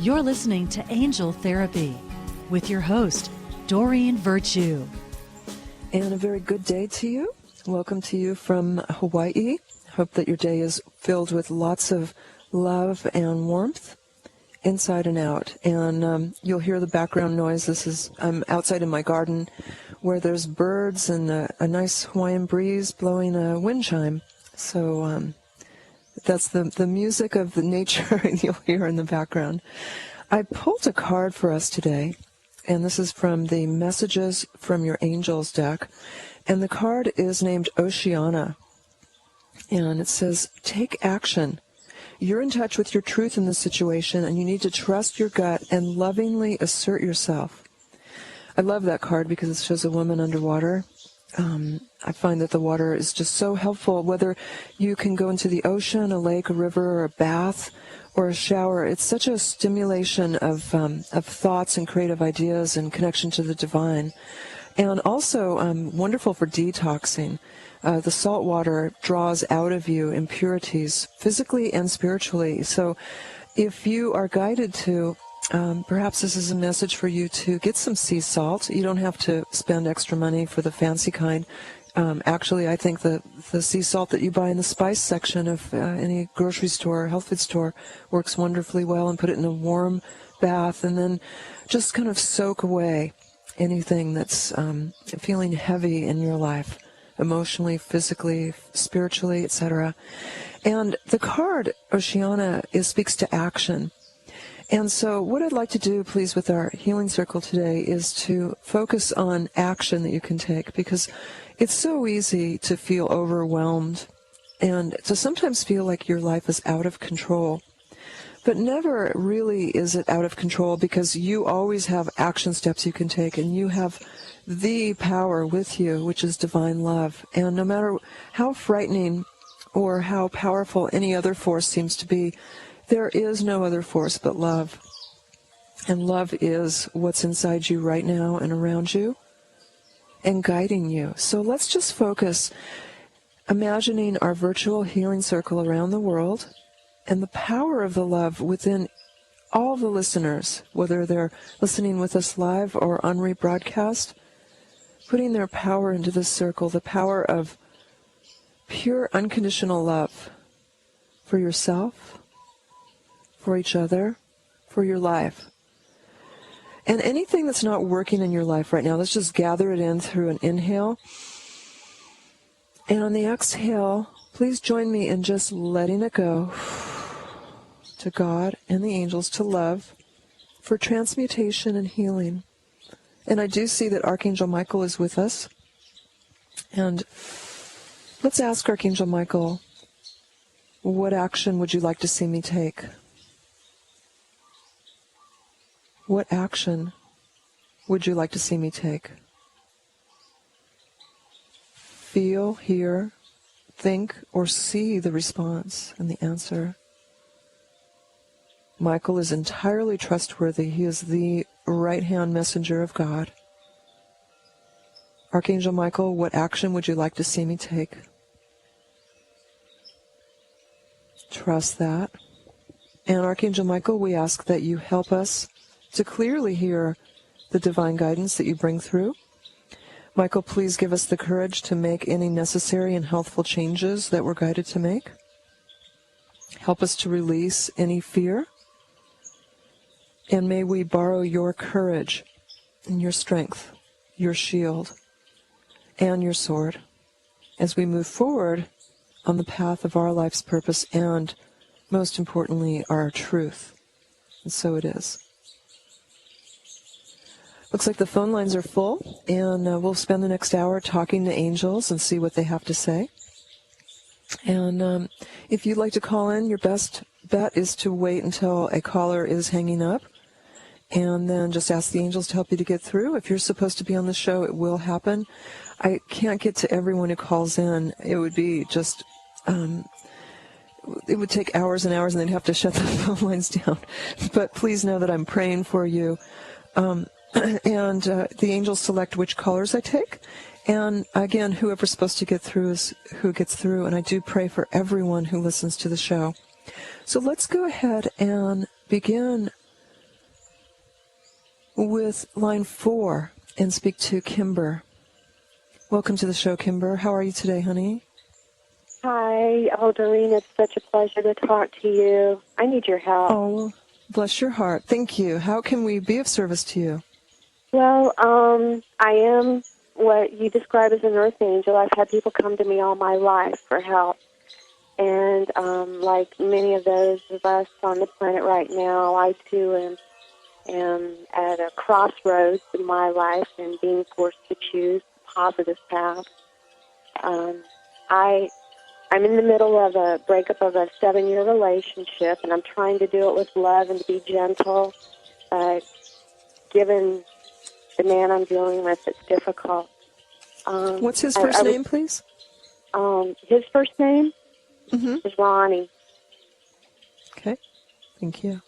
You're listening to Angel Therapy with your host, Doreen Virtue. And a very good day to you. Welcome to you from Hawaii. Hope that your day is filled with lots of love and warmth inside and out. And you'll hear the background noise. I'm outside in my garden where there's birds and a nice Hawaiian breeze blowing a wind chime. So that's the music of the nature you'll hear in the background. I pulled a card for us today, and this is from the Messages from Your Angels deck. And the card is named Oceana. And it says, take action. You're in touch with your truth in this situation, and you need to trust your gut and lovingly assert yourself. I love that card because it shows a woman underwater. I find that the water is just so helpful, whether you can go into the ocean, a lake, a river, or a bath, or a shower. It's such a stimulation of thoughts and creative ideas and connection to the divine. And also wonderful for detoxing. The salt water draws out of you impurities, physically and spiritually. So if you are guided to, perhaps this is a message for you to get some sea salt. You don't have to spend extra money for the fancy kind. Actually, I think the sea salt that you buy in the spice section of any grocery store or health food store works wonderfully well, and put it in a warm bath and then just kind of soak away anything that's feeling heavy in your life, emotionally, physically, spiritually, etc. And the card, Oceana, speaks to action. And so what I'd like to do, please, with our healing circle today is to focus on action that you can take, because it's so easy to feel overwhelmed and to sometimes feel like your life is out of control. But never really is it out of control, because you always have action steps you can take, and you have the power with you, which is divine love. And no matter how frightening or how powerful any other force seems to be, there is no other force but love. And love is what's inside you right now and around you and guiding you. So let's just focus, imagining our virtual healing circle around the world and the power of the love within all the listeners, whether they're listening with us live or on rebroadcast, putting their power into this circle, the power of pure unconditional love for yourself, for each other, for your life. And anything that's not working in your life right now, let's just gather it in through an inhale. And on the exhale, please join me in just letting it go to God and the angels, to love, for transmutation and healing. And I do see that Archangel Michael is with us. And let's ask Archangel Michael, what action would you like to see me take? What action would you like to see me take? Feel, hear, think, or see the response and the answer. Michael is entirely trustworthy. He is the right-hand messenger of God. Archangel Michael, what action would you like to see me take? Trust that. And Archangel Michael, we ask that you help us to clearly hear the divine guidance that you bring through. Michael, please give us the courage to make any necessary and healthful changes that we're guided to make. Help us to release any fear. And may we borrow your courage and your strength, your shield, and your sword as we move forward on the path of our life's purpose and, most importantly, our truth. And so it is. Looks like the phone lines are full, and we'll spend the next hour talking to angels and see what they have to say. And if you'd like to call in, your best bet is to wait until a caller is hanging up, and then just ask the angels to help you to get through. If you're supposed to be on the show, it will happen. I can't get to everyone who calls in. It would be just, it would take hours and hours, and they'd have to shut the phone lines down. But please know that I'm praying for you. And the angels select which callers I take. And again, whoever's supposed to get through is who gets through. And I do pray for everyone who listens to the show. So let's go ahead and begin with line 4 and speak to Kimber. Welcome to the show, Kimber. How are you today, honey? Hi. Oh, Doreen, it's such a pleasure to talk to you. I need your help. Oh, bless your heart. Thank you. How can we be of service to you? Well, I am what you describe as an earth angel. I've had people come to me all my life for help. And like many of those of us on the planet right now, I too am at a crossroads in my life and being forced to choose a positive path. I'm in the middle of a breakup of a 7-year relationship, and I'm trying to do it with love and to be gentle. But given the man I'm dealing with, it's difficult. What's his first name, please? His first name is Ronnie. Okay. Thank you.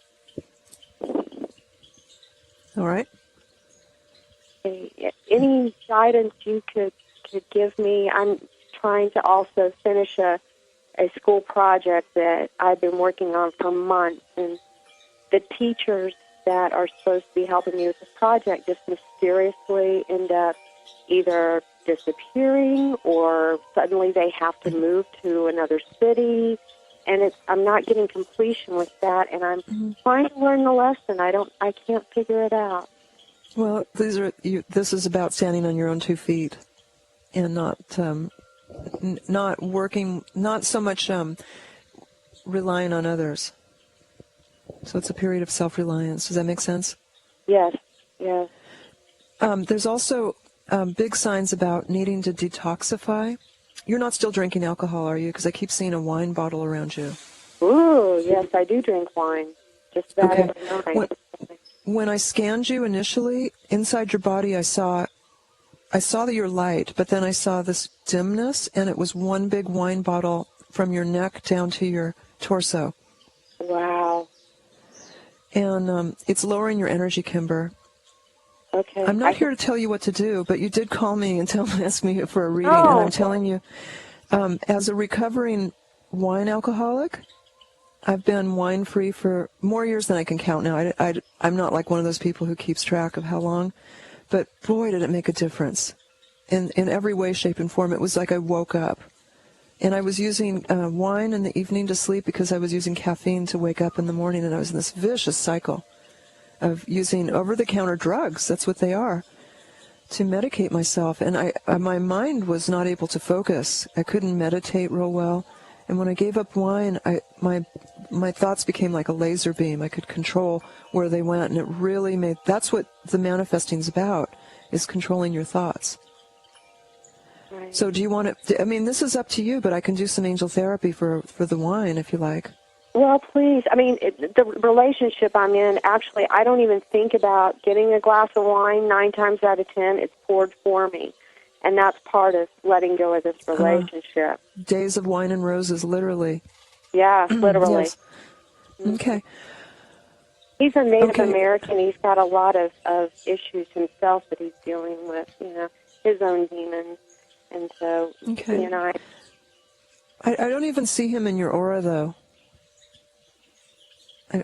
All right. Any guidance you could give me? I'm trying to also finish a school project that I've been working on for months, and the teachers that are supposed to be helping me with this project just mysteriously end up either disappearing or suddenly they have to move to another city, and I'm not getting completion with that, and I'm trying to learn the lesson. I can't figure it out. Well, this is about standing on your own 2 feet and not working, not so much relying on others. So it's a period of self-reliance. Does that make sense? Yes, yes. There's also big signs about needing to detoxify. You're not still drinking alcohol, are you? Because I keep seeing a wine bottle around you. Ooh, yes, I do drink wine. Just about Okay. every night. When I scanned you initially, inside your body I saw that you're light, but then I saw this dimness, and it was one big wine bottle from your neck down to your torso. Wow. And it's lowering your energy, Kimber. Okay. I'm not here to tell you what to do, but you did call me and ask me for a reading, and I'm telling you, as a recovering wine alcoholic, I've been wine-free for more years than I can count now. I'm not like one of those people who keeps track of how long, but boy, did it make a difference. In every way, shape, and form. It was like I woke up. And I was using wine in the evening to sleep because I was using caffeine to wake up in the morning, and I was in this vicious cycle of using over-the-counter drugs, that's what they are, to medicate myself. And my mind was not able to focus. I couldn't meditate real well. And when I gave up wine, my thoughts became like a laser beam. I could control where they went, and it really that's what the manifesting's about, is controlling your thoughts. Right. So do you want to, this is up to you, but I can do some angel therapy for the wine if you like. Well, please. The relationship I'm in, actually, I don't even think about getting a glass of wine. 9 times out of 10, it's poured for me. And that's part of letting go of this relationship. Days of wine and roses, literally. Yeah, literally. Yes. Okay. He's a Native American. He's got a lot of issues himself that he's dealing with, his own demons. And so, I don't even see him in your aura, though.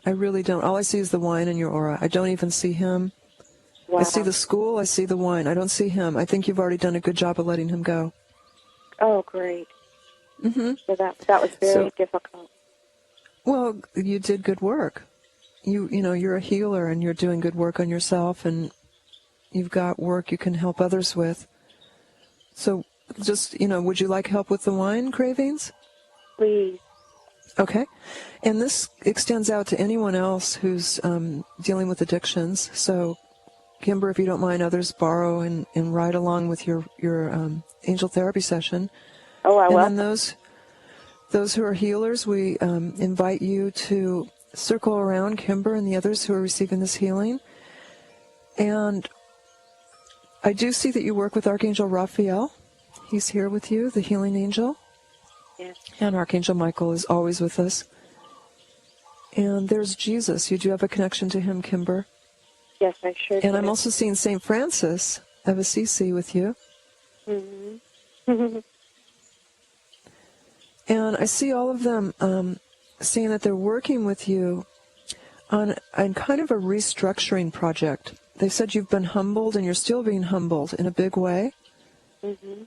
I really don't. All I see is the wine in your aura. I don't even see him. Wow. I see the school, I see the wine. I don't see him. I think you've already done a good job of letting him go. Oh, great. So that was very difficult. Well, you did good work. You're a healer, and you're doing good work on yourself, and you've got work you can help others with. So just, would you like help with the wine cravings? Please. Okay. And this extends out to anyone else who's dealing with addictions. So, Kimber, if you don't mind, others borrow and ride along with your angel therapy session. Oh, I will. And then those who are healers, we invite you to circle around Kimber and the others who are receiving this healing. And I do see that you work with Archangel Raphael. He's here with you, the healing angel. Yes. And Archangel Michael is always with us. And there's Jesus. You do have a connection to him, Kimber. Yes, I sure do. And I'm also seeing St. Francis of Assisi with you. Mm-hmm. And I see all of them saying that they're working with you on kind of a restructuring project. they said you've been humbled and you're still being humbled in a big way. Mm-hmm.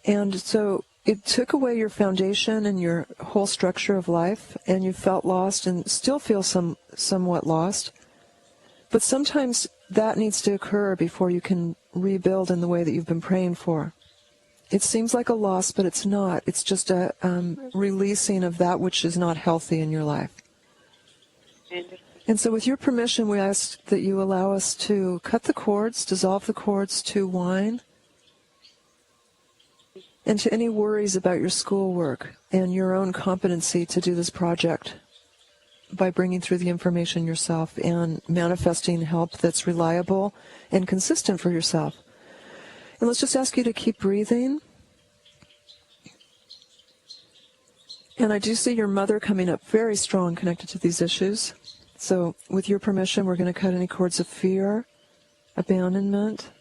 And so it took away your foundation and your whole structure of life, and you felt lost and still feel somewhat lost. But sometimes that needs to occur before you can rebuild in the way that you've been praying for. It seems like a loss, but it's not. It's just a releasing of that which is not healthy in your life. And so with your permission, we ask that you allow us to cut the cords, dissolve the cords to wine, and to any worries about your schoolwork and your own competency to do this project by bringing through the information yourself and manifesting help that's reliable and consistent for yourself. And let's just ask you to keep breathing. And I do see your mother coming up very strong connected to these issues. So with your permission, we're going to cut any cords of fear, abandonment,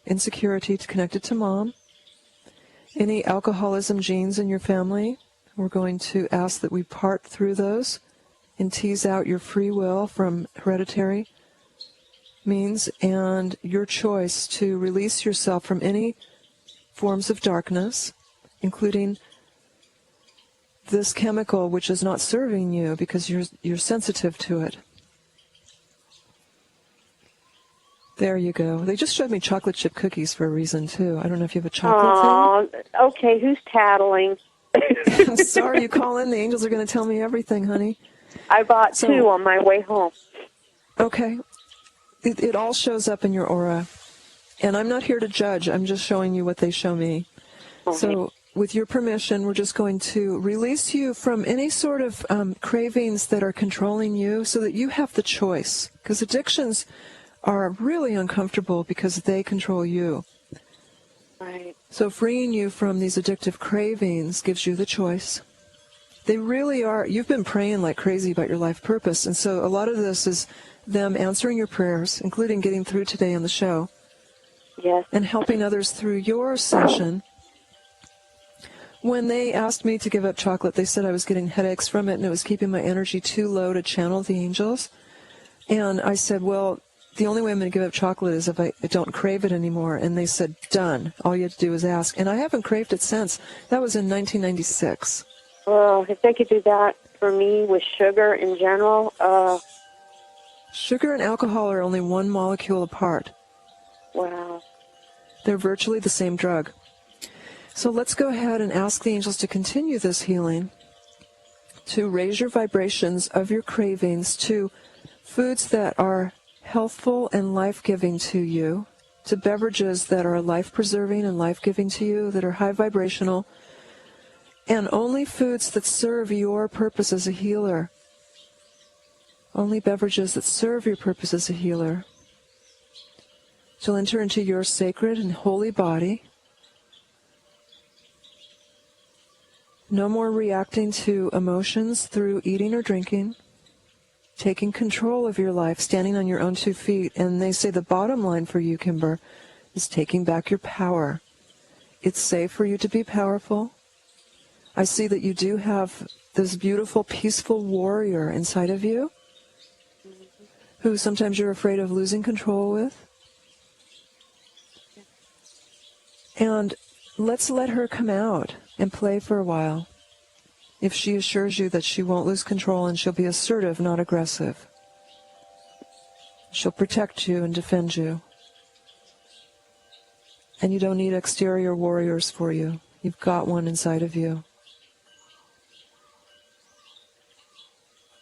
insecurity connected to Mom. Any alcoholism genes in your family, we're going to ask that we part through those and tease out your free will from hereditary means and your choice to release yourself from any forms of darkness, including this chemical which is not serving you because you're sensitive to it. There you go. They just showed me chocolate chip cookies for a reason, too. I don't know if you have a chocolate thing. Okay, who's tattling? I'm sorry, you call in. The angels are going to tell me everything, honey. I bought two on my way home. Okay. It all shows up in your aura. And I'm not here to judge. I'm just showing you what they show me. Okay. So with your permission, we're just going to release you from any sort of cravings that are controlling you so that you have the choice. Because addictions are really uncomfortable because they control you. Right. So freeing you from these addictive cravings gives you the choice. They really are. You've been praying like crazy about your life purpose, and so a lot of this is them answering your prayers, including getting through today on the show. Yes. And helping others through your ascension. When they asked me to give up chocolate, they said I was getting headaches from it and it was keeping my energy too low to channel the angels. And I said, well, the only way I'm going to give up chocolate is if I don't crave it anymore. And they said, done. All you have to do is ask. And I haven't craved it since. That was in 1996. Well, if they could do that for me with sugar in general. Sugar and alcohol are only one molecule apart. Wow. They're virtually the same drug. So let's go ahead and ask the angels to continue this healing, to raise your vibrations of your cravings to foods that are healthful and life-giving to you, to beverages that are life-preserving and life-giving to you, that are high vibrational, and only foods that serve your purpose as a healer. Only beverages that serve your purpose as a healer. Shall enter into your sacred and holy body. No more reacting to emotions through eating or drinking. Taking control of your life, standing on your own 2 feet. And they say the bottom line for you, Kimber, is taking back your power. It's safe for you to be powerful. I see that you do have this beautiful, peaceful warrior inside of you who sometimes you're afraid of losing control with. And let's let her come out and play for a while. If she assures you that she won't lose control and she'll be assertive, not aggressive. She'll protect you and defend you. And you don't need exterior warriors for you. You've got one inside of you.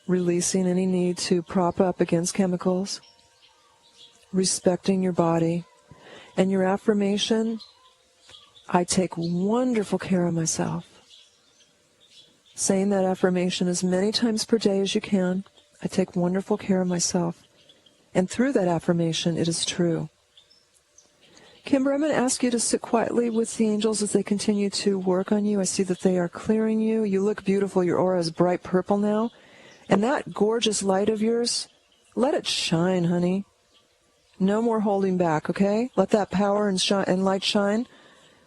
Releasing any need to prop up against chemicals. Respecting your body. And your affirmation, I take wonderful care of myself. Saying that affirmation as many times per day as you can. I take wonderful care of myself. And through that affirmation, it is true. Kimber, I'm going to ask you to sit quietly with the angels as they continue to work on you. I see that they are clearing you. You look beautiful. Your aura is bright purple now. And that gorgeous light of yours, let it shine, honey. No more holding back, okay? Let that power and light shine,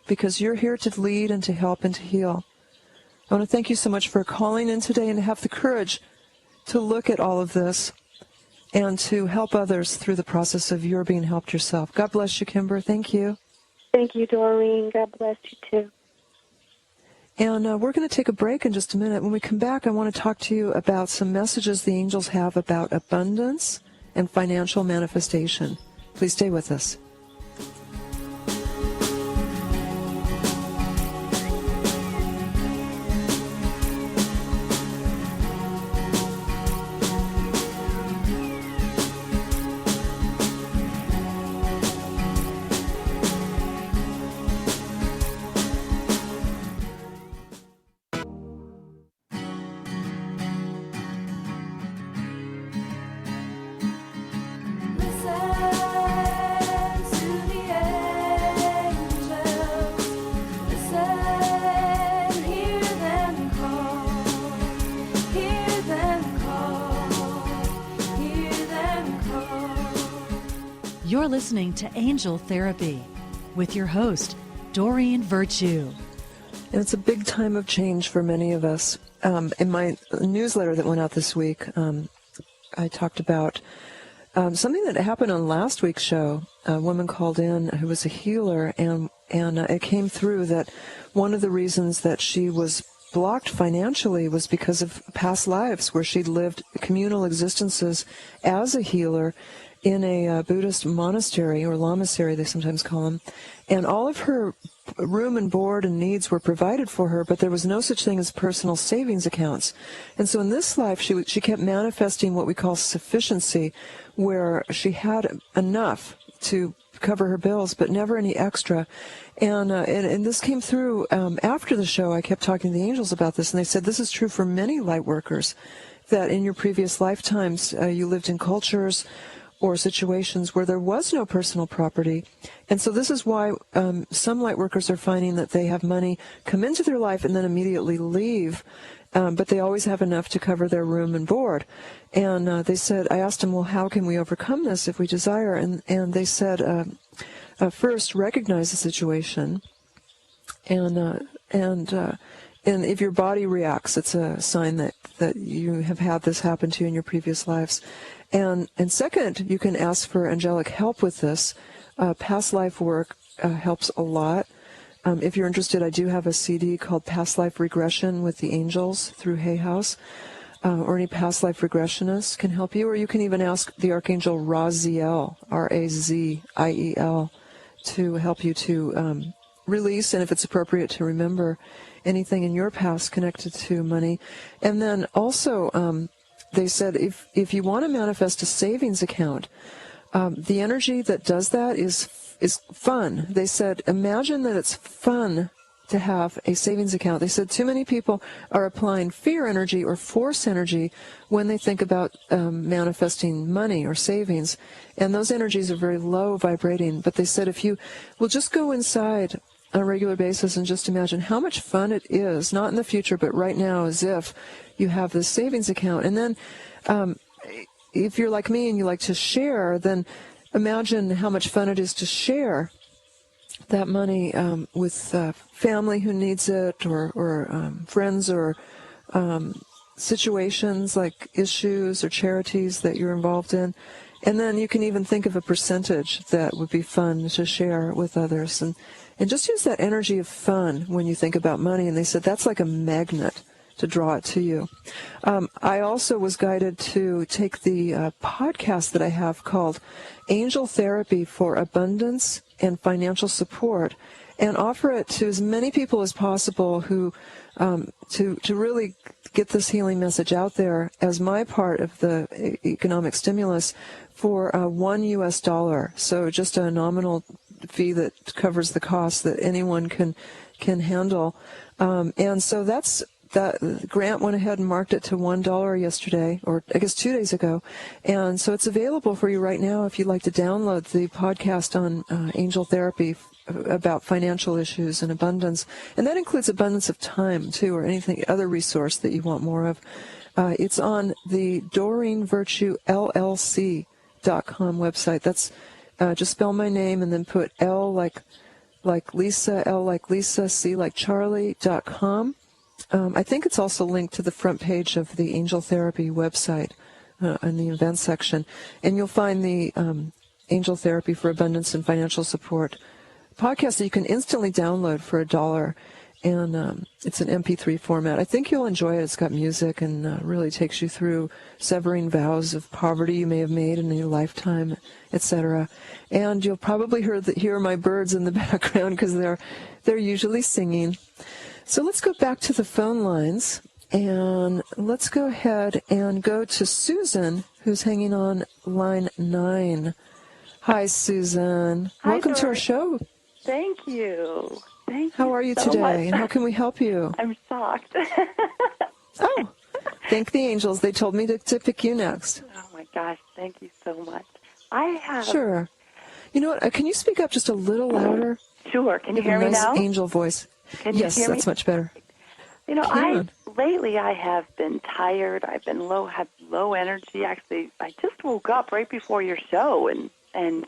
because you're here to lead and to help and to heal. I want to thank you so much for calling in today and to have the courage to look at all of this and to help others through the process of your being helped yourself. God bless you, Kimber. Thank you. Thank you, Doreen. God bless you, too. And we're going to take a break in just a minute. When we come back, I want to talk to you about some messages the angels have about abundance and financial manifestation. Please stay with us. You're listening to Angel Therapy with your host, Doreen Virtue. And it's a big time of change for many of us. In my newsletter that went out this week, I talked about something that happened on last week's show. A woman called in who was a healer, and it came through that one of the reasons that she was blocked financially was because of past lives where she'd lived communal existences as a healer in a Buddhist monastery, or lamasery they sometimes call them, and all of her room and board and needs were provided for her, but there was no such thing as personal savings accounts. And so in this life, she kept manifesting what we call sufficiency, where she had enough to cover her bills, but never any extra. And this came through after the show. I kept talking to the angels about this, and they said this is true for many light workers, that in your previous lifetimes you lived in cultures or situations where there was no personal property. And so this is why some light workers are finding that they have money come into their life and then immediately leave, but they always have enough to cover their room and board. And they said, I asked them, well, how can we overcome this if we desire? And they said, first, recognize the situation, and if your body reacts, it's a sign that you have had this happen to you in your previous lives. And second, you can ask for angelic help with this. Past life work helps a lot. If you're interested, I do have a CD called Past Life Regression with the Angels through Hay House, or any past life regressionist can help you, or you can even ask the Archangel Raziel, Raziel, to help you to release, and if it's appropriate, to remember anything in your past connected to money. And then also, they said if you want to manifest a savings account, the energy that does that is fun. They said, imagine that it's fun to have a savings account. They said too many people are applying fear energy or force energy when they think about manifesting money or savings, and those energies are very low vibrating. But they said if you will just go inside on a regular basis and just imagine how much fun it is, not in the future, but right now, as if you have this savings account. And then if you're like me and you like to share, then imagine how much fun it is to share that money with family who needs it, or friends, or situations like issues or charities that you're involved in. And then you can even think of a percentage that would be fun to share with others. And just use that energy of fun when you think about money. And they said that's like a magnet to draw it to you. I also was guided to take the podcast that I have called Angel Therapy for Abundance and Financial Support, and offer it to as many people as possible who to really get this healing message out there as my part of the economic stimulus for $1 US. So just a nominal fee that covers the cost that anyone can handle. And so that Grant went ahead and marked it to $1 yesterday, or I guess 2 days ago. And so it's available for you right now if you'd like to download the podcast on angel therapy about financial issues and abundance. And that includes abundance of time, too, or anything, other resource that you want more of. It's on the DoreenVirtueLLC.com website. That's just spell my name and then put L like Lisa, L like Lisa, C like Charlie.com. I think it's also linked to the front page of the Angel Therapy website in the events section. And you'll find the Angel Therapy for Abundance and Financial Support podcast that you can instantly download for $1. And it's an MP3 format. I think you'll enjoy it. It's got music and really takes you through severing vows of poverty you may have made in your lifetime, etc. And you'll probably hear my birds in the background because they're usually singing. So let's go back to the phone lines, and let's go ahead and go to Susan, who's hanging on line 9. Hi, Susan. Hi, Welcome to our Dory. show. Thank you. How are you so today, much. and how can we help you? I'm shocked. Oh, thank the angels. They told me to pick you next. Oh, my gosh. Thank you so much. I have... Sure. You know what? Can you speak up just a little louder? Sure. Can you have hear a me nice now? angel voice. Can you Yes, hear me? that's much better. You know, Can. lately I have been tired. I've been had low energy. Actually, I just woke up right before your show and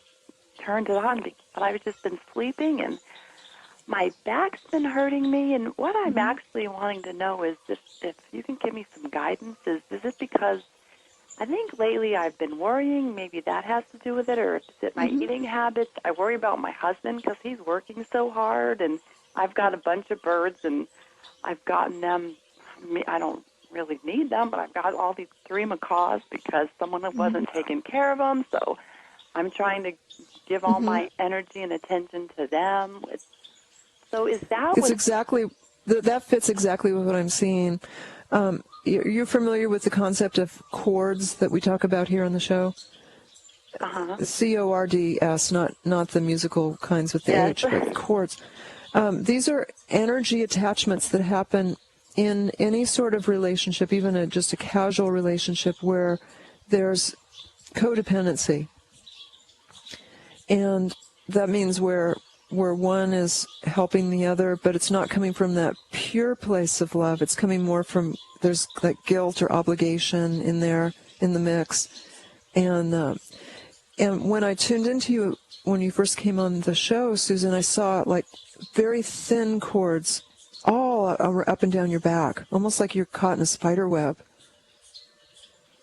turned it on, but I've just been sleeping, and my back's been hurting me. And what I'm actually wanting to know is if you can give me some guidance. Is it because I think lately I've been worrying? Maybe that has to do with it, or is it my eating habits? I worry about my husband because he's working so hard, and I've got a bunch of birds, and I've gotten them. I don't really need them, but I've got all these 3 macaws because someone wasn't taking care of them. So I'm trying to give all my energy and attention to them. So is that It's exactly that fits exactly with what I'm seeing. You're familiar with the concept of chords that we talk about here on the show? CORDS, not the musical kinds with the Yes. H, but chords. These are energy attachments that happen in any sort of relationship, even just a casual relationship where there's codependency. And that means where one is helping the other, but it's not coming from that pure place of love. It's coming more from, there's like guilt or obligation in there, in the mix. And when I tuned into you, when you first came on the show, Susan, I saw like very thin cords all up and down your back, almost like you're caught in a spider web.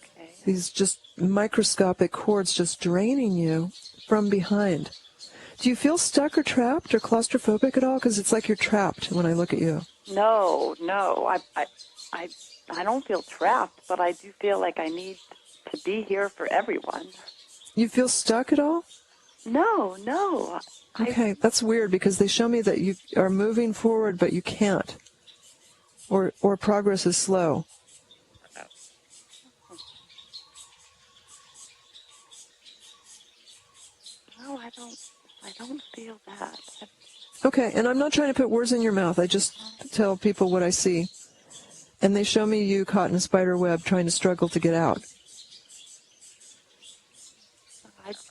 Okay. These just microscopic cords just draining you from behind. Do you feel stuck or trapped or claustrophobic at all? Because it's like you're trapped when I look at you. No. I don't feel trapped, but I do feel like I need to be here for everyone. You feel stuck at all? No. Okay, that's weird because they show me that you are moving forward, but you can't. Or progress is slow. No, I don't feel that. Okay, and I'm not trying to put words in your mouth. I just tell people what I see. And they show me you caught in a spider web trying to struggle to get out.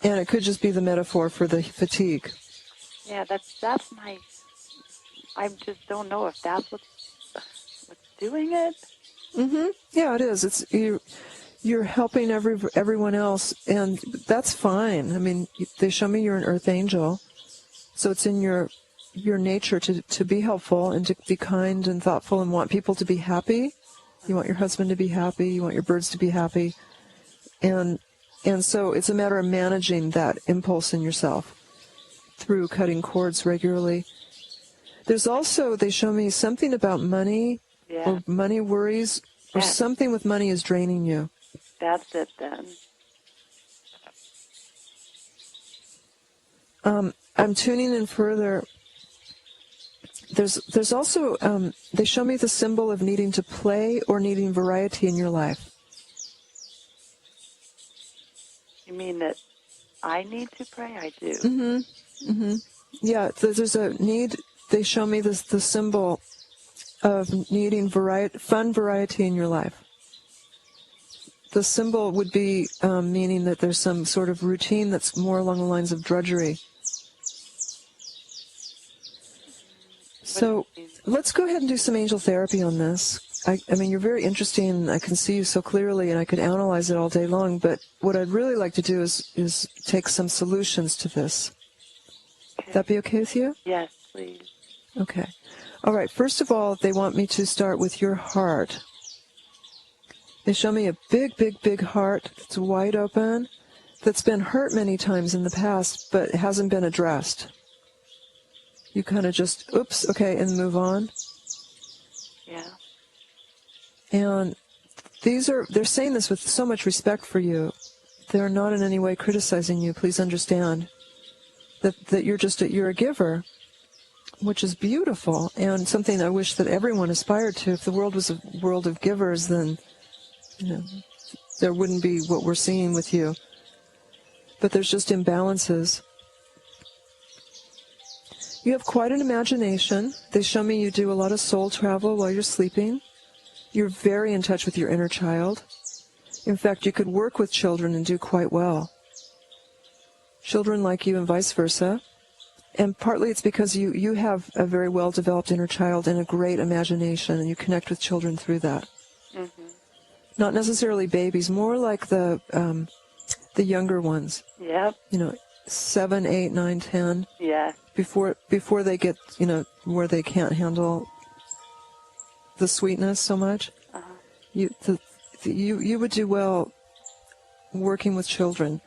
And it could just be the metaphor for the fatigue. Yeah, that's my. I just don't know if that's what's doing it. Yeah, it is. It's you're helping everyone else, and that's fine. I mean, they show me you're an earth angel, so it's in your nature to be helpful and to be kind and thoughtful and want people to be happy. You want your husband to be happy. You want your birds to be happy, and so it's a matter of managing that impulse in yourself through cutting cords regularly. There's also, they show me something about money or money worries or something with money is draining you. That's it then. I'm tuning in further. There's also, they show me the symbol of needing to play or needing variety in your life. You mean that I need to pray? I do. Yeah, there's a need. They show me the symbol of needing fun variety in your life. The symbol would be meaning that there's some sort of routine that's more along the lines of drudgery. So let's go ahead and do some angel therapy on this. I mean, you're very interesting. I can see you so clearly, and I could analyze it all day long. But what I'd really like to do is take some solutions to this. Okay. Would that be okay with you? Yes, please. Okay. All right. First of all, they want me to start with your heart. They show me a big, big, big heart that's wide open, that's been hurt many times in the past, but hasn't been addressed. You kind of just, oops, okay, and move on. Yeah. And they're saying this with so much respect for you. They're not in any way criticizing you. Please understand that you're a giver, which is beautiful and something I wish that everyone aspired to. If the world was a world of givers, then there wouldn't be what we're seeing with you. But there's just imbalances. You have quite an imagination. They show me you do a lot of soul travel while you're sleeping. You're very in touch with your inner child. In fact, you could work with children and do quite well. Children like you and vice versa. And partly it's because you have a very well-developed inner child and a great imagination, and you connect with children through that. Mm-hmm. Not necessarily babies, more like the younger ones. Yep. 7, 8, 9, 10. Yeah. Before they get, where they can't handle the sweetness so much. Uh-huh. You would do well working with children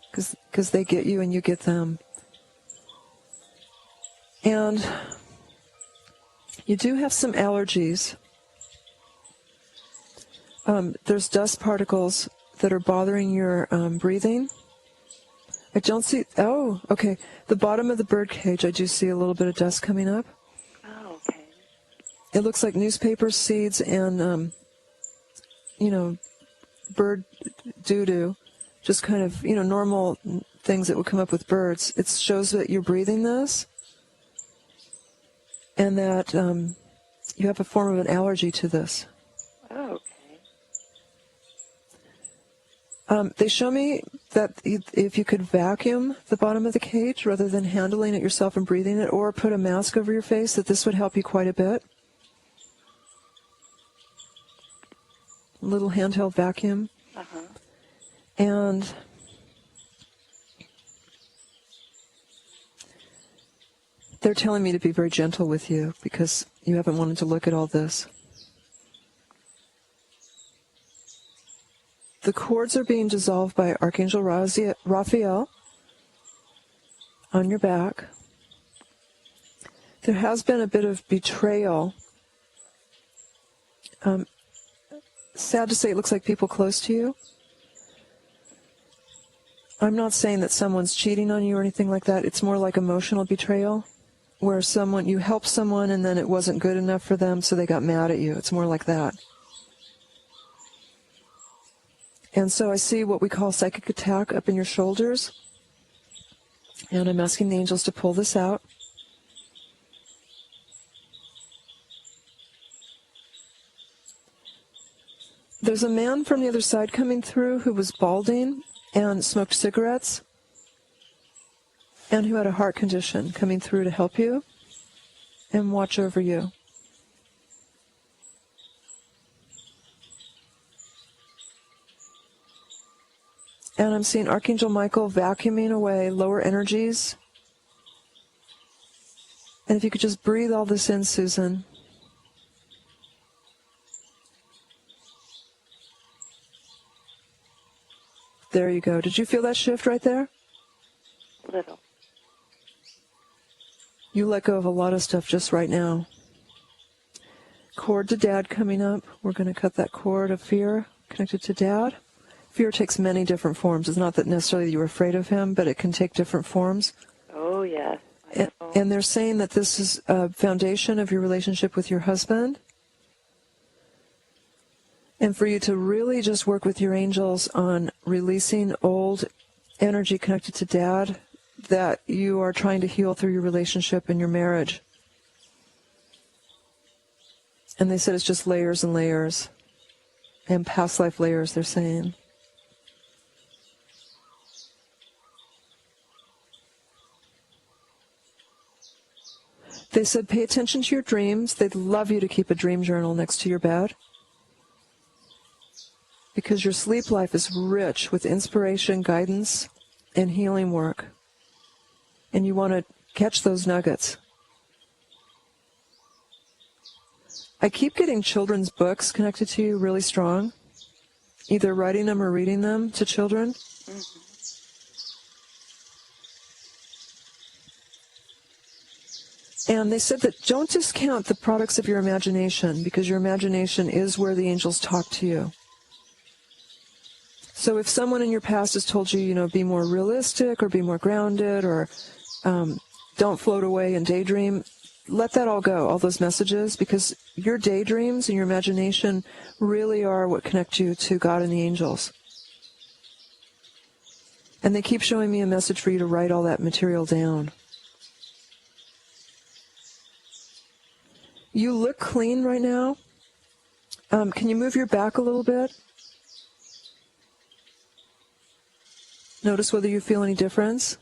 because they get you and you get them. And you do have some allergies. There's dust particles that are bothering your breathing. I don't see, oh, okay. The bottom of the bird cage, I do see a little bit of dust coming up. Oh, okay. It looks like newspaper seeds and, bird doo-doo, just kind of, normal things that would come up with birds. It shows that you're breathing this and that you have a form of an allergy to this. Oh, okay. They show me that if you could vacuum the bottom of the cage rather than handling it yourself and breathing it, or put a mask over your face, that this would help you quite a bit. A little handheld vacuum. Uh-huh. And they're telling me to be very gentle with you because you haven't wanted to look at all this. The cords are being dissolved by Archangel Raphael on your back. There has been a bit of betrayal. Sad to say, it looks like people close to you. I'm not saying that someone's cheating on you or anything like that. It's more like emotional betrayal, where you helped someone and then it wasn't good enough for them, so they got mad at you. It's more like that. And so I see what we call psychic attack up in your shoulders. And I'm asking the angels to pull this out. There's a man from the other side coming through who was balding and smoked cigarettes and who had a heart condition coming through to help you and watch over you. And I'm seeing Archangel Michael vacuuming away lower energies. And if you could just breathe all this in, Susan. There you go. Did you feel that shift right there? Little. You let go of a lot of stuff just right now. Cord to Dad coming up. We're going to cut that cord of fear connected to Dad. Fear takes many different forms. It's not that necessarily you're afraid of him, but it can take different forms. Oh, yes. And they're saying that this is a foundation of your relationship with your husband. And for you to really just work with your angels on releasing old energy connected to Dad that you are trying to heal through your relationship and your marriage. And they said it's just layers and layers. And past life layers, they're saying. They said pay attention to your dreams. They'd love you to keep a dream journal next to your bed, because your sleep life is rich with inspiration, guidance, and healing work. And you want to catch those nuggets. I keep getting children's books connected to you really strong. either writing them or reading them to children? Mm-hmm. And they said that don't discount the products of your imagination, because your imagination is where the angels talk to you. So if someone in your past has told you, be more realistic or be more grounded or don't float away and daydream, let that all go, all those messages, because your daydreams and your imagination really are what connect you to God and the angels. And they keep showing me a message for you to write all that material down. You look clean right now. Can you move your back a little bit? Notice whether you feel any difference.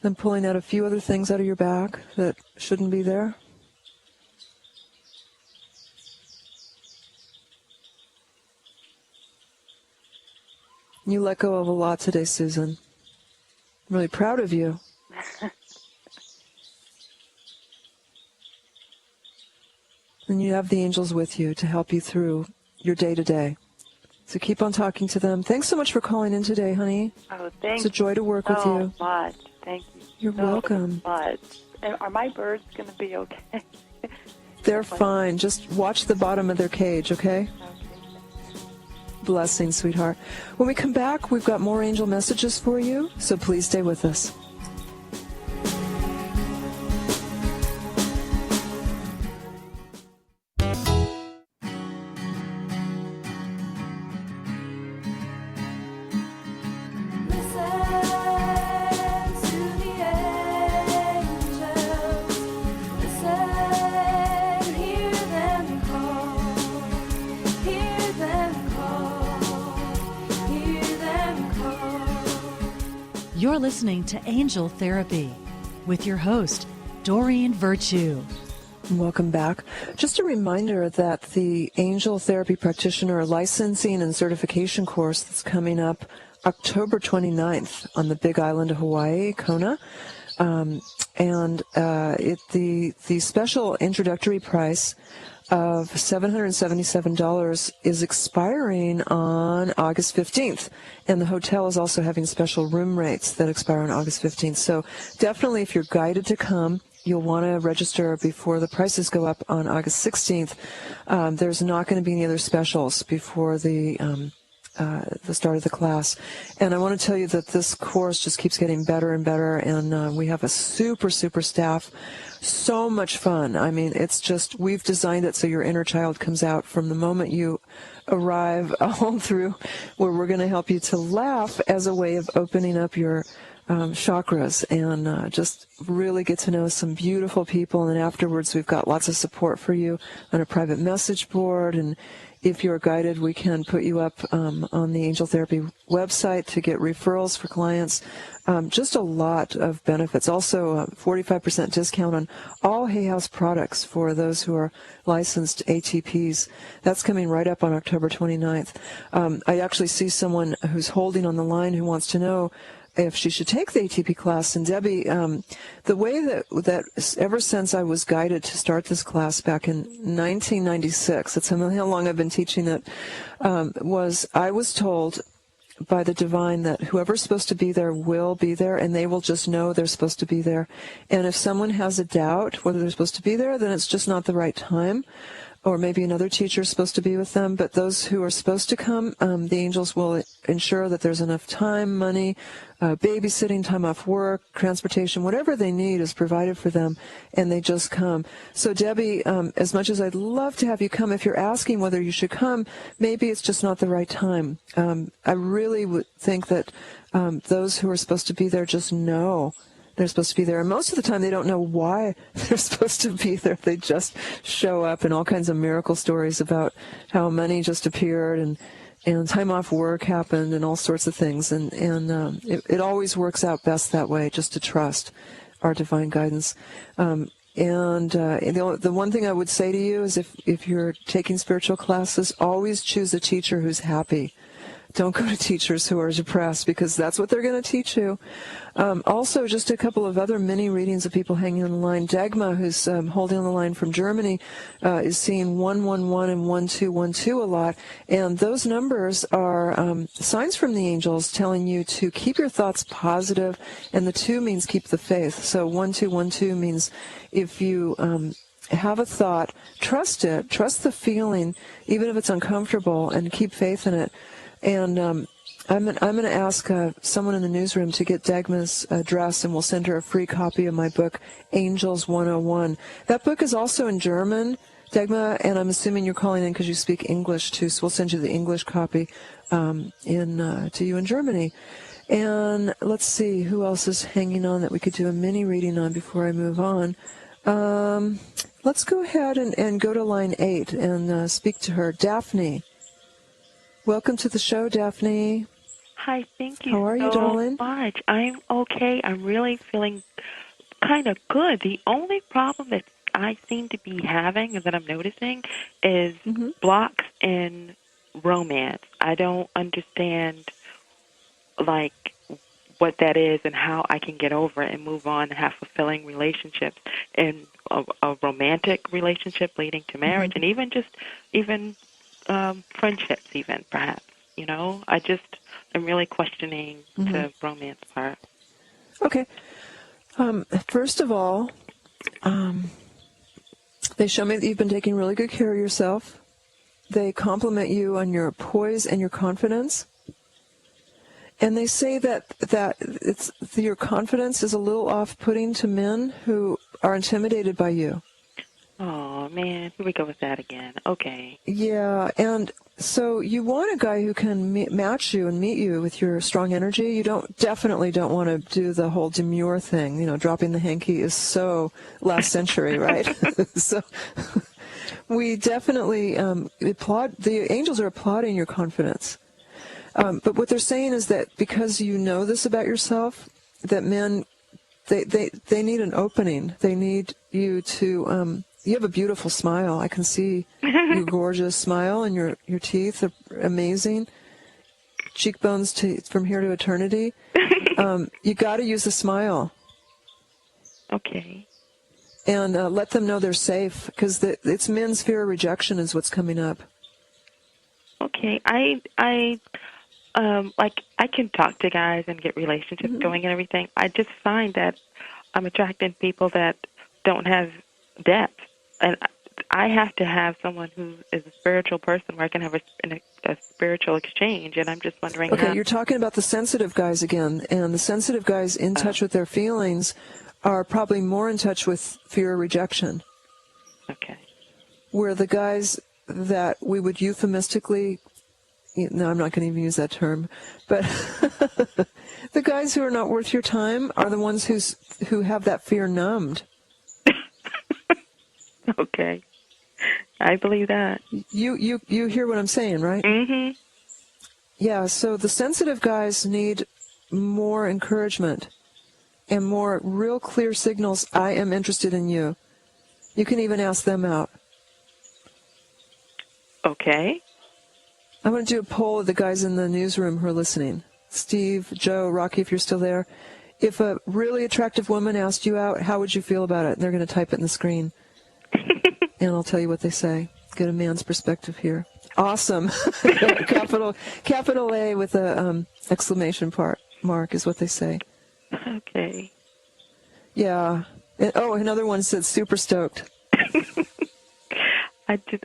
Then pulling out a few other things out of your back that shouldn't be there. You let go of a lot today, Susan. I'm really proud of you. And you have the angels with you to help you through your day-to-day. So keep on talking to them. Thanks so much for calling in today, honey. Oh, thanks. It's a joy to work with you. So much. Thank you. You're so welcome. much. And are my birds going to be okay? They're fine. Just watch the bottom of their cage, okay? Okay. Blessings, sweetheart. When we come back, we've got more angel messages for you, so please stay with us. You're listening to Angel Therapy with your host, Doreen Virtue. Welcome back. Just a reminder that the Angel Therapy Practitioner Licensing and Certification course that's coming up October 29th on the Big Island of Hawaii, Kona. The special introductory price of $777 is expiring on August 15th. And the hotel is also having special room rates that expire on August 15th. So definitely, if you're guided to come, you'll want to register before the prices go up on August 16th. There's not going to be any other specials before the start of the class. And I want to tell you that this course just keeps getting better and better, and we have a super staff. So much fun. I mean, it's just, we've designed it so your inner child comes out from the moment you arrive all through, where we're going to help you to laugh as a way of opening up your chakras and just really get to know some beautiful people. And afterwards, we've got lots of support for you on a private message board. And if you're guided, we can put you up on the Angel Therapy website to get referrals for clients. Just a lot of benefits. Also, 45% discount on all Hay House products for those who are licensed ATPs. That's coming right up on October 29th. I actually see someone who's holding on the line who wants to know if she should take the ATP class. And Debbie, the way that ever since I was guided to start this class back in 1996, that's how long I've been teaching it, was I was told by the divine that whoever's supposed to be there will be there, and they will just know they're supposed to be there. And if someone has a doubt whether they're supposed to be there, then it's just not the right time. Or maybe another teacher is supposed to be with them. But those who are supposed to come, the angels will ensure that there's enough time, money, babysitting, time off work, transportation, whatever they need is provided for them, and they just come. So Debbie, as much as I'd love to have you come, if you're asking whether you should come, maybe it's just not the right time. I really would think that those who are supposed to be there just know they're supposed to be there. And most of the time, they don't know why they're supposed to be there. They just show up, and all kinds of miracle stories about how money just appeared and time off work happened and all sorts of things. And it always works out best that way, just to trust our divine guidance. The one thing I would say to you is if you're taking spiritual classes, always choose a teacher who's happy. Don't go to teachers who are depressed, because that's what they're going to teach you. Also, just a couple of other mini readings of people hanging on the line. Dagmar, who's holding on the line from Germany, is seeing 111 and 1212 a lot. And those numbers are signs from the angels telling you to keep your thoughts positive, and the 2 means keep the faith. So 1212 means if you have a thought, trust it, trust the feeling, even if it's uncomfortable, and keep faith in it. And I'm going to ask someone in the newsroom to get Dagma's address, and we'll send her a free copy of my book, Angels 101. That book is also in German, Dagma, and I'm assuming you're calling in because you speak English too, so we'll send you the English copy to you in Germany. And let's see, who else is hanging on that we could do a mini reading on before I move on. Let's go ahead and go to line 8 and speak to her. Daphne. Welcome to the show, Daphne. Hi, thank you How are you, so darling? much. I'm okay. I'm really feeling kind of good. The only problem that I seem to be having and that I'm noticing is blocks in romance. I don't understand, like, what that is and how I can get over it and move on and have fulfilling relationships and a romantic relationship leading to marriage, and even friendships, even perhaps. You know, I'm really questioning the romance part. Okay. First of all, they show me that you've been taking really good care of yourself. They compliment you on your poise and your confidence. And they say that your confidence is a little off-putting to men who are intimidated by you. Oh, man, here we go with that again. Okay. Yeah, and so you want a guy who can match you and meet you with your strong energy. You definitely don't want to do the whole demure thing. You know, dropping the hanky is so last century, right? So we definitely applaud. The angels are applauding your confidence. But what they're saying is that because you know this about yourself, that men, they need an opening. They need you to. You have a beautiful smile. I can see your gorgeous smile, and your teeth are amazing. Cheekbones from here to eternity. You got to use a smile. Okay. And let them know they're safe, because it's men's fear of rejection is what's coming up. Okay. I can talk to guys and get relationships going and everything. I just find that I'm attracting people that don't have depth. And I have to have someone who is a spiritual person where I can have a spiritual exchange, and I'm just wondering Okay, you're talking about the sensitive guys again, and the sensitive guys in touch with their feelings are probably more in touch with fear of rejection. Okay. Where the guys that we would euphemistically, no, I'm not going to even use that term, but the guys who are not worth your time are the ones who have that fear numbed. Okay. I believe that. You hear what I'm saying, right? Mm-hmm. Yeah, so the sensitive guys need more encouragement and more real clear signals, I am interested in you. You can even ask them out. Okay. I'm going to do a poll of the guys in the newsroom who are listening. Steve, Joe, Rocky, if you're still there. If a really attractive woman asked you out, how would you feel about it? And they're going to type it in the screen. And I'll tell you what they say. Get a man's perspective here. Awesome. capital A with a exclamation mark is what they say. Okay. Yeah. Oh, another one said super stoked.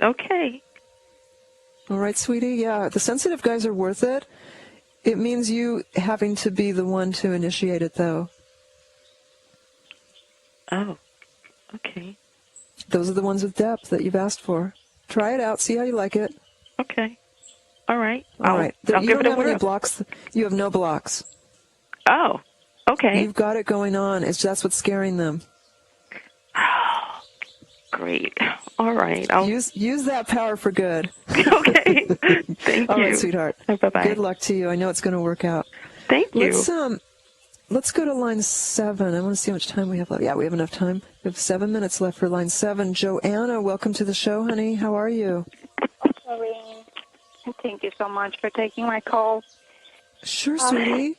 Okay. All right, sweetie. Yeah, the sensitive guys are worth it. It means you having to be the one to initiate it, though. Oh, okay. Those are the ones with depth that you've asked for. Try it out. See how you like it. Okay. All right. All right. I'll you give don't it a have any whirl. blocks. You have no blocks. Oh, okay. You've got it going on. That's what's scaring them. Oh, great. All right. I'll Use that power for good. Okay. Thank All you. right, sweetheart. Bye-bye. Good luck to you. I know it's going to work out. Thank you. Let's go to line 7. I want to see how much time we have left. Yeah, we have enough time. We have 7 minutes left for line 7. Joanna, welcome to the show, honey. How are you? Doreen. Thank you so much for taking my call. Sure, sweetie.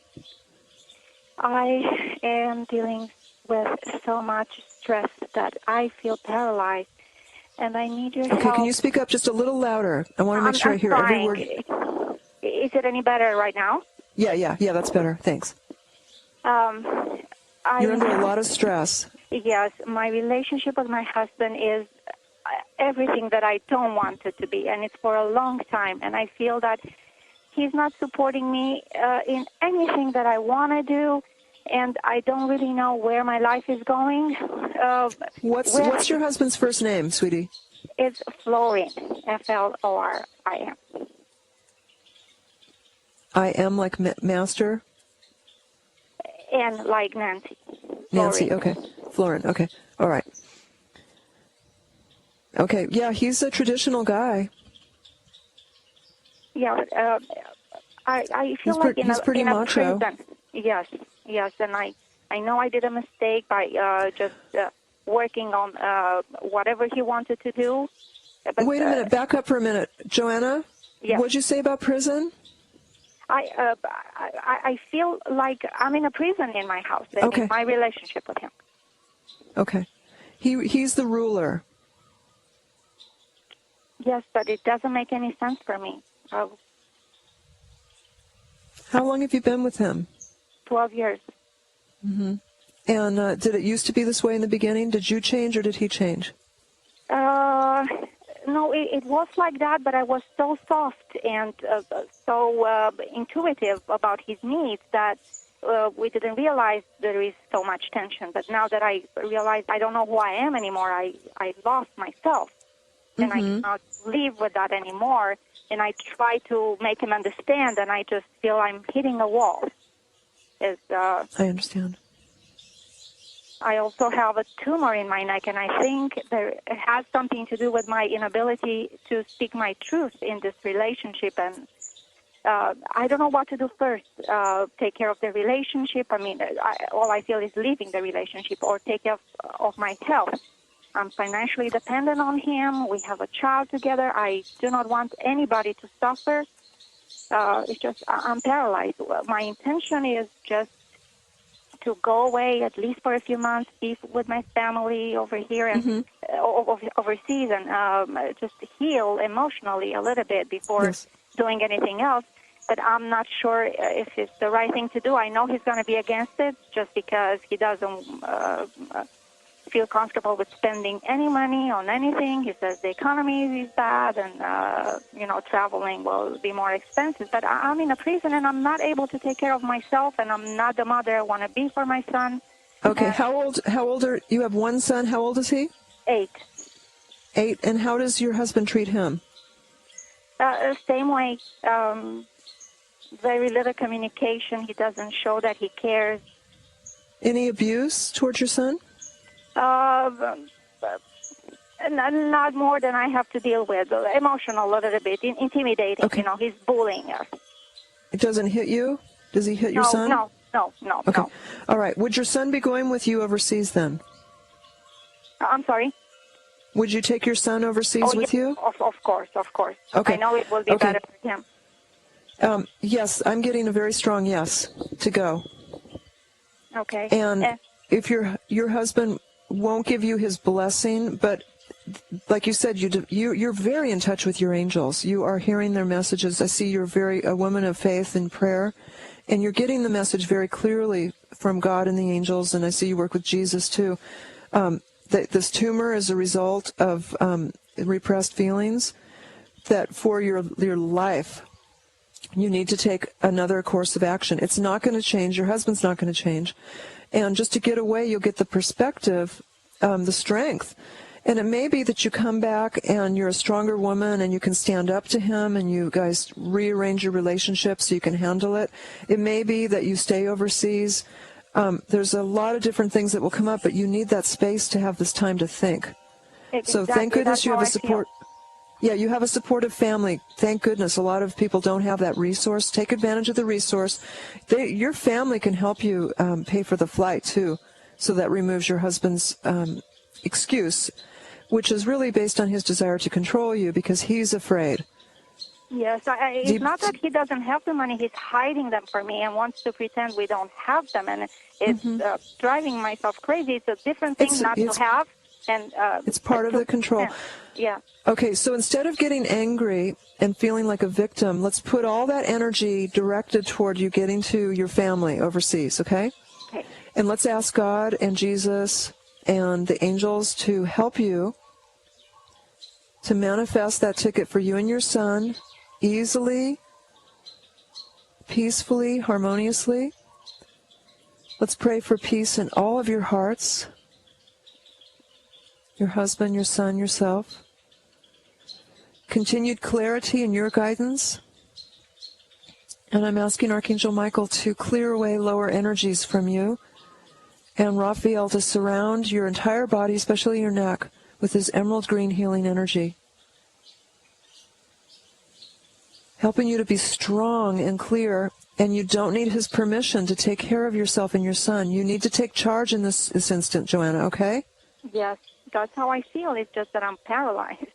I am dealing with so much stress that I feel paralyzed, and I need your help. Okay, can you speak up just a little louder? I want to make sure I hear every word. Is it any better right now? Yeah, that's better. Thanks. You're under a lot of stress. Yes, my relationship with my husband is everything that I don't want it to be, and it's for a long time, and I feel that he's not supporting me in anything that I want to do, and I don't really know where my life is going. What's your husband's first name, sweetie? It's Florin, Florin. I am like master? And like Nancy. Nancy, Florin. okay. Florin, okay. All right. Okay, yeah, he's a traditional guy. Yeah, I feel like he's pretty in a macho. prison. Yes, and I know I did a mistake by just working on whatever he wanted to do. But, wait a minute, back up for a minute. Joanna, yes. What'd you say about prison? I feel like I'm in a prison in my house, Okay. in my relationship with him. Okay. He's the ruler. Yes, but it doesn't make any sense for me. How long have you been with him? 12 years. Mm-hmm. And did it used to be this way in the beginning? Did you change or did he change? No, it was like that, but I was so soft and so intuitive about his needs that we didn't realize there is so much tension. But now that I realize I don't know who I am anymore, I lost myself. And I cannot live with that anymore. And I try to make him understand, and I just feel I'm hitting a wall. I understand. I also have a tumor in my neck, and I think it has something to do with my inability to speak my truth in this relationship. And I don't know what to do first. Take care of the relationship. I mean, all I feel is leaving the relationship, or take care of my health. I'm financially dependent on him. We have a child together. I do not want anybody to suffer. It's just I'm paralyzed. My intention is just to go away at least for a few months, be with my family over here and overseas, and just heal emotionally a little bit before doing anything else. But I'm not sure if it's the right thing to do. I know he's going to be against it just because he doesn't feel comfortable with spending any money on anything. He says the economy is bad and, traveling will be more expensive. But I'm in a prison and I'm not able to take care of myself, and I'm not the mother I want to be for my son. Okay, how old are you? Have one son. How old is he? 8. 8, and how does your husband treat him? Same way. Very little communication. He doesn't show that he cares. Any abuse towards your son? Not more than I have to deal with. Emotional, a little bit, intimidating. Okay. He's bullying us. It doesn't hit you? Does he hit your son? No. Okay. All right. Would your son be going with you overseas then? I'm sorry? Would you take your son overseas with you? Of course. Okay. I know it will be better for him. Yes, I'm getting a very strong yes to go. Okay. And if your husband won't give you his blessing, but like you said, you're very in touch with your angels. You are hearing their messages. I see you're a woman of faith and prayer, and you're getting the message very clearly from God and the angels, and I see you work with Jesus too. That this tumor is a result of repressed feelings, that for your life, you need to take another course of action. It's not going to change. Your husband's not going to change. And just to get away, you'll get the perspective, the strength. And it may be that you come back and you're a stronger woman and you can stand up to him and you guys rearrange your relationship so you can handle it. It may be that you stay overseas. There's a lot of different things that will come up, but you need that space to have this time to think. Exactly. So thank goodness you have a That's how I support. Yeah, you have a supportive family. Thank goodness. A lot of people don't have that resource. Take advantage of the resource. Your family can help you pay for the flight, too. So that removes your husband's excuse, which is really based on his desire to control you because he's afraid. Yes, it's not that he doesn't have the money. He's hiding them from me and wants to pretend we don't have them. And it's driving myself crazy. It's a different thing not to have. And it's part of the control. Yeah. Okay, so instead of getting angry and feeling like a victim, let's put all that energy directed toward you getting to your family overseas, okay? Okay. And let's ask God and Jesus and the angels to help you to manifest that ticket for you and your son easily, peacefully, harmoniously. Let's pray for peace in all of your hearts. Your husband, your son, yourself. Continued clarity in your guidance. And I'm asking Archangel Michael to clear away lower energies from you, and Raphael to surround your entire body, especially your neck, with his emerald green healing energy, helping you to be strong and clear. And you don't need his permission to take care of yourself and your son. You need to take charge in this instant, Joanna, okay? Yes. That's how I feel. It's just that I'm paralyzed.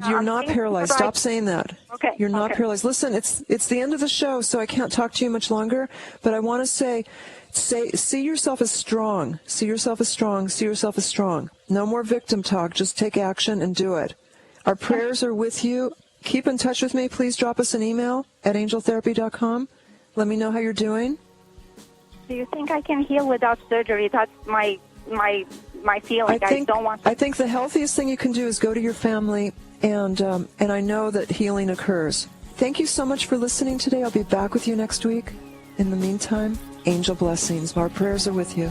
You're not paralyzed. Stop saying that. Okay. You're not paralyzed. Listen, it's the end of the show, so I can't talk to you much longer, but I want to say, see yourself as strong. See yourself as strong. See yourself as strong. No more victim talk. Just take action and do it. Our prayers are with you. Keep in touch with me. Please drop us an email at angeltherapy.com. Let me know how you're doing. Do you think I can heal without surgery? That's my feeling. I think the healthiest thing you can do is go to your family, and I know that healing occurs. Thank you so much for listening today. I'll be back with you next week. In the meantime, angel blessings. Our prayers are with you.